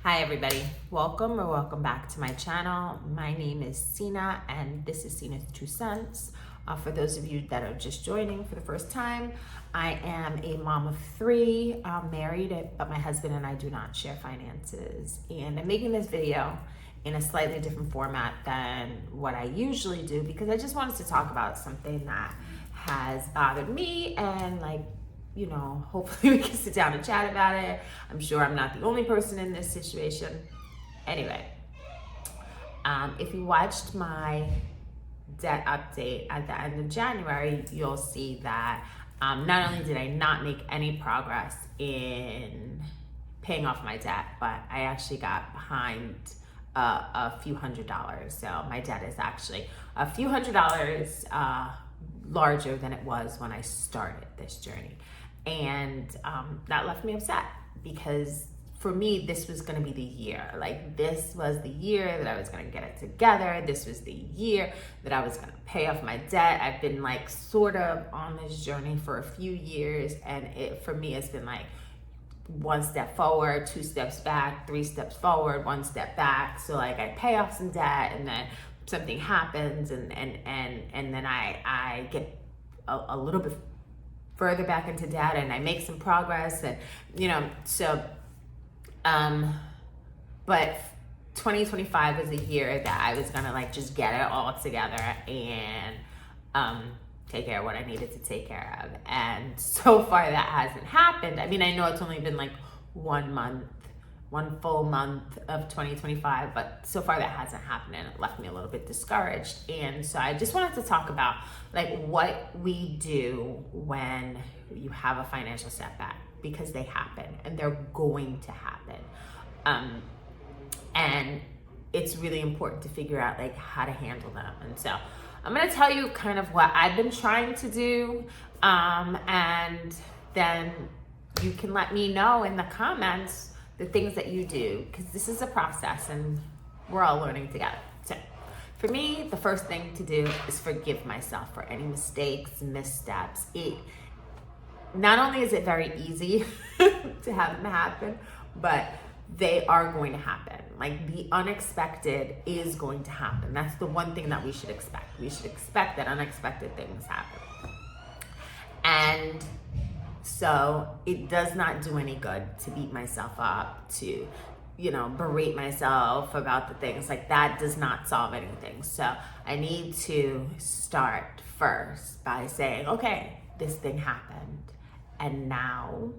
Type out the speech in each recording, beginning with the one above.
Hi everybody, welcome back to my channel. My name is Sina and this is Sina's Two Cents. For those of you that are just joining for the first time, I am a mom of three, married, but my husband and I do not share finances. And I'm making this video in a slightly different format than what I usually do because I just wanted to talk about something that has bothered me and hopefully we can sit down and chat about it. I'm sure I'm not the only person in this situation. Anyway, if you watched my debt update at the end of January, you'll see that not only did I not make any progress in paying off my debt, but I actually got behind a few $100s. So my debt is actually a few $100s larger than it was when I started this journey. And that left me upset because for me, this was going to be the year. Like, this was the year that I was going to get it together. This was the year that I was going to pay off my debt. I've been like sort of on this journey for a few years. And for me, it's been like one step forward, two steps back, three steps forward, one step back. So like I pay off some debt and then something happens and then I get a little bit further back into debt and I make some progress and but 2025 was a year that I was gonna like just get it all together and take care of what I needed to take care of. And so far that hasn't happened. I mean, I know it's only been like 1 month, one full month of 2025, but so far that hasn't happened and it left me a little bit discouraged. And so I just wanted to talk about like what we do when you have a financial setback, because they happen and they're going to happen. And it's really important to figure out like how to handle them. And so I'm going to tell you kind of what I've been trying to do. And then you can let me know in the comments the things that you do, because this is a process and we're all learning together. So for me, the first thing to do is forgive myself for any mistakes, missteps. Not only is it very easy to have them happen, but they are going to happen. Like, the unexpected is going to happen. That's the one thing that we should expect. We should expect that unexpected things happen. And so it does not do any good to beat myself up, to, berate myself about the things. Like, that does not solve anything. So I need to start first by saying, okay, this thing happened. And now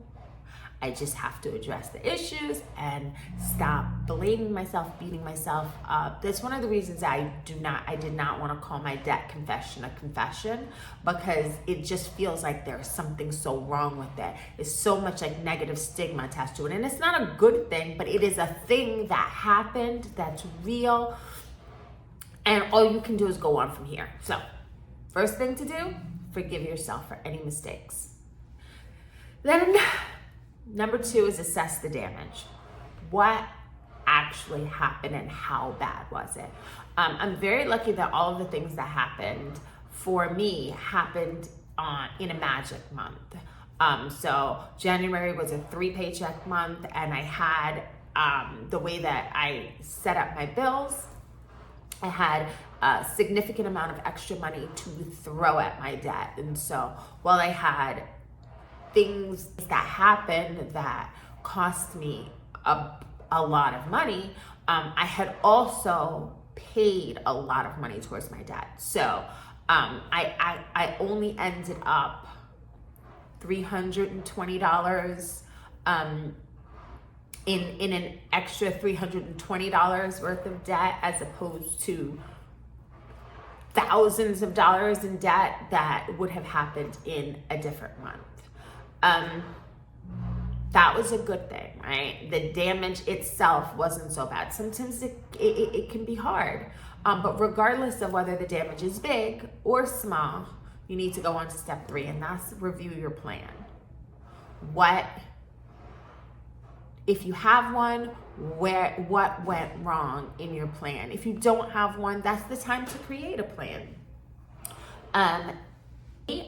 I just have to address the issues and stop blaming myself, beating myself up. That's one of the reasons I did not want to call my debt confession a confession, because it just feels like there's something so wrong with it. It's so much like negative stigma attached to it. And it's not a good thing, but it is a thing that happened, that's real. And all you can do is go on from here. So first thing to do, forgive yourself for any mistakes. Then number 2 is assess the damage. What actually happened and how bad was it? I'm very lucky that all of the things that happened for me happened in a magic month. So January was a 3-paycheck month, and I had the way that I set up my bills, I had a significant amount of extra money to throw at my debt. And so while I had things that happened that cost me a lot of money, I had also paid a lot of money towards my debt. So I only ended up $320 in an extra $320 worth of debt, as opposed to thousands of dollars in debt that would have happened in a different month. That was a good thing, right? The damage itself wasn't so bad. Sometimes it can be hard, but regardless of whether the damage is big or small, you need to go on to step 3, and that's review your plan. If you have one, what went wrong in your plan? If you don't have one, that's the time to create a plan.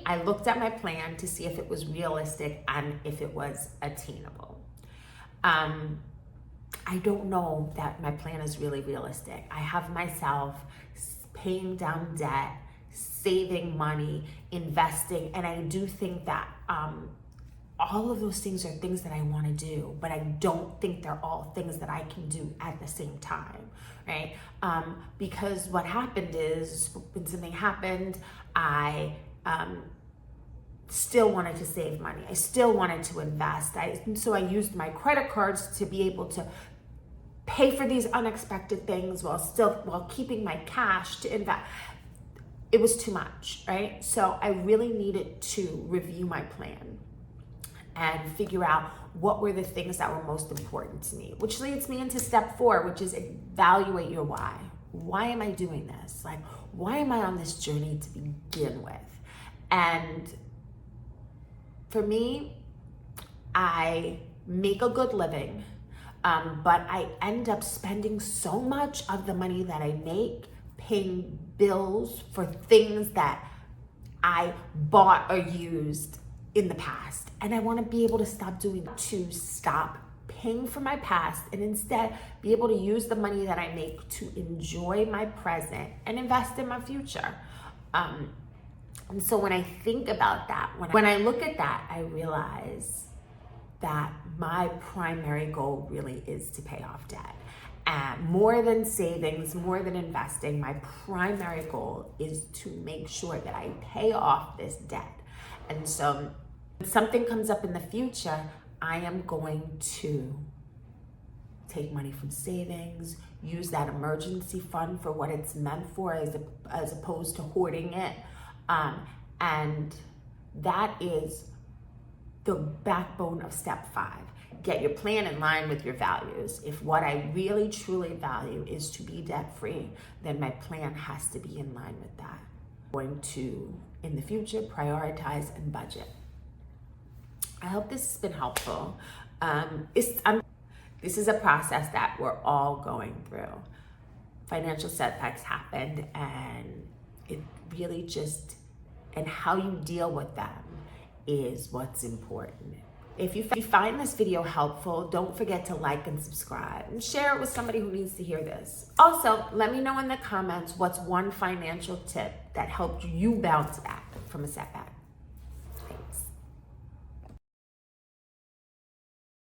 I looked at my plan to see if it was realistic and if it was attainable. I don't know that my plan is really realistic. I have myself paying down debt, saving money, investing, and I do think that all of those things are things that I want to do, but I don't think they're all things that I can do at the same time, right? Because what happened is when something happened, I still wanted to save money. I still wanted to invest. So I used my credit cards to be able to pay for these unexpected things while keeping my cash to invest. It was too much, right? So I really needed to review my plan and figure out what were the things that were most important to me, which leads me into step 4, which is evaluate your why. Why am I doing this? Like, why am I on this journey to begin with? And for me, I make a good living, but I end up spending so much of the money that I make paying bills for things that I bought or used in the past. And I want to be able to stop doing that, to stop paying for my past and instead be able to use the money that I make to enjoy my present and invest in my future. And so when I think about that, when I look at that, I realize that my primary goal really is to pay off debt. And more than savings, more than investing, my primary goal is to make sure that I pay off this debt. And so when something comes up in the future, I am going to take money from savings, use that emergency fund for what it's meant for as opposed to hoarding it. And that is the backbone of step 5. Get your plan in line with your values. If what I really truly value is to be debt free, then my plan has to be in line with that. I'm going to, in the future, prioritize and budget. I hope this has been helpful. This is a process that we're all going through. Financial setbacks happened, and it really just, and how you deal with them is what's important. If you find this video helpful, don't forget to like and subscribe and share it with somebody who needs to hear this. Also, let me know in the comments what's one financial tip that helped you bounce back from a setback.